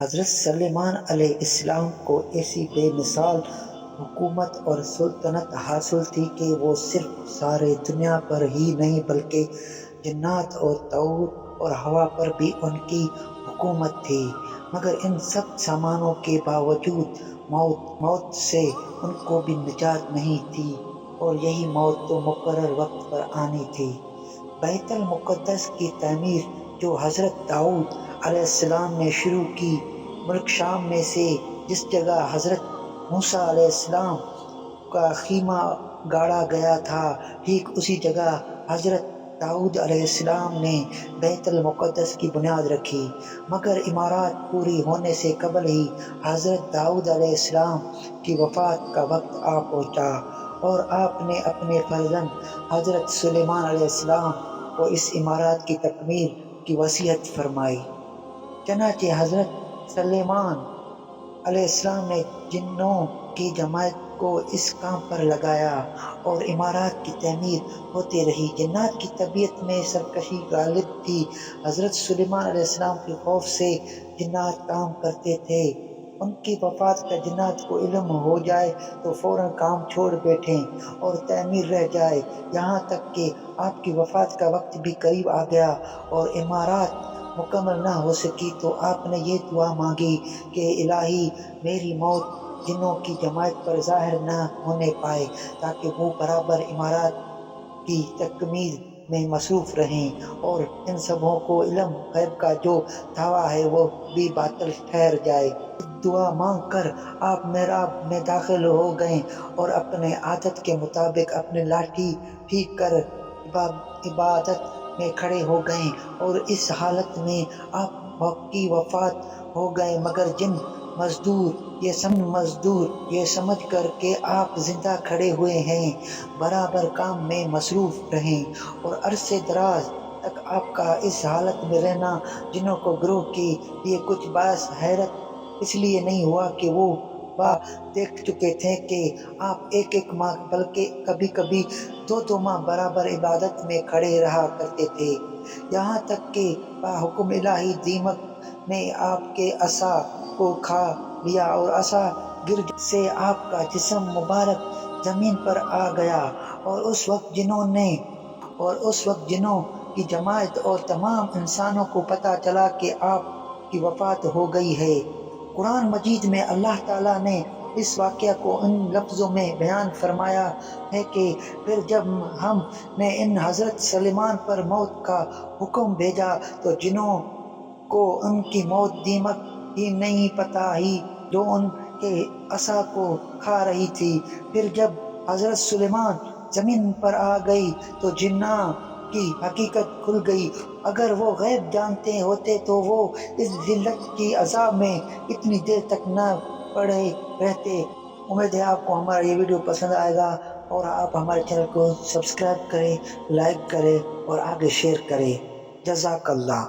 حضرت سلیمان علیہ السلام کو ایسی بے مثال حکومت اور سلطنت حاصل تھی کہ وہ صرف سارے دنیا پر ہی نہیں بلکہ جنات اور طور اور ہوا پر بھی ان کی حکومت تھی، مگر ان سب سامانوں کے باوجود موت سے ان کو بھی نجات نہیں تھی، اور یہی موت تو مقرر وقت پر آنی تھی۔ بیت المقدس کی تعمیر جو حضرت داؤد علیہ السلام نے شروع کی، ملک شام میں سے جس جگہ حضرت موسیٰ علیہ السلام کا خیمہ گاڑا گیا تھا، ٹھیک اسی جگہ حضرت داؤد علیہ السلام نے بیت المقدس کی بنیاد رکھی، مگر عمارات پوری ہونے سے قبل ہی حضرت داؤد علیہ السلام کی وفات کا وقت آ پہنچا، اور آپ نے اپنے فرزند حضرت سلیمان علیہ السلام کو اس عمارات کی تکمیل کی وصیت فرمائی۔ چنانچہ حضرت سلیمان علیہ السلام نے جنوں کی جماعت کو اس کام پر لگایا اور عمارات کی تعمیر ہوتی رہی۔ جنات کی طبیعت میں سرکشی غالب تھی۔ حضرت سلیمان علیہ السلام کے خوف سے جنات کام کرتے تھے۔ ان کی وفات کا جنات کو علم ہو جائے تو فوراً کام چھوڑ بیٹھیں اور تعمیر رہ جائے، یہاں تک کہ آپ کی وفات کا وقت بھی قریب آ گیا اور عمارات مکمل نہ ہو سکی تو آپ نے یہ دعا مانگی کہ الہی میری موت جنوں کی جماعت پر ظاہر نہ ہونے پائے، تاکہ وہ برابر عمارات کی تکمیل میں مصروف رہیں اور ان سبوں کو علم غیب کا جو دعویٰ ہے وہ بھی باطل ٹھہر جائے۔ دعا مانگ کر آپ محراب میں داخل ہو گئے اور اپنے عادت کے مطابق اپنی لاٹھی ٹھیک کر عبادت میں کھڑے ہو گئے، اور اس حالت میں آپ کی وفات ہو گئے، مگر جن مزدور یہ سمجھ کر کہ آپ زندہ کھڑے ہوئے ہیں برابر کام میں مصروف رہیں، اور عرصے دراز تک آپ کا اس حالت میں رہنا جنوں کو گروہ کے لیے کچھ باعث حیرت اس لیے نہیں ہوا کہ وہ دیکھ چکے تھے کہ آپ ایک ماہ بلکہ کبھی کبھی دو ماہ برابر عبادت میں کھڑے رہا کرتے تھے، یہاں تک کہ حکم الہی دیمک نے آپ کے عصا کو کھا لیا اور عصا گر سے آپ کا جسم مبارک زمین پر آ گیا، اور اس وقت جنوں کی جماعت اور تمام انسانوں کو پتہ چلا کہ آپ کی وفات ہو گئی ہے۔ قرآن مجید میں اللہ تعالیٰ نے اس واقعہ کو ان لفظوں میں بیان فرمایا ہے کہ پھر جب ہم نے ان حضرت سلیمان پر موت کا حکم بھیجا تو جنوں کو ان کی موت دیمک ہی نہیں پتہ ہی جو ان کے عصا کو کھا رہی تھی۔ پھر جب حضرت سلیمان زمین پر آ گئی تو جناں کی حقیقت کھل گئی، اگر وہ غیب جانتے ہوتے تو وہ اس ذلت کی عذاب میں اتنی دیر تک نہ پڑے رہتے۔ امید ہے آپ کو ہمارا یہ ویڈیو پسند آئے گا، اور آپ ہمارے چینل کو سبسکرائب کریں، لائک کریں اور آگے شیئر کریں۔ جزاک اللہ۔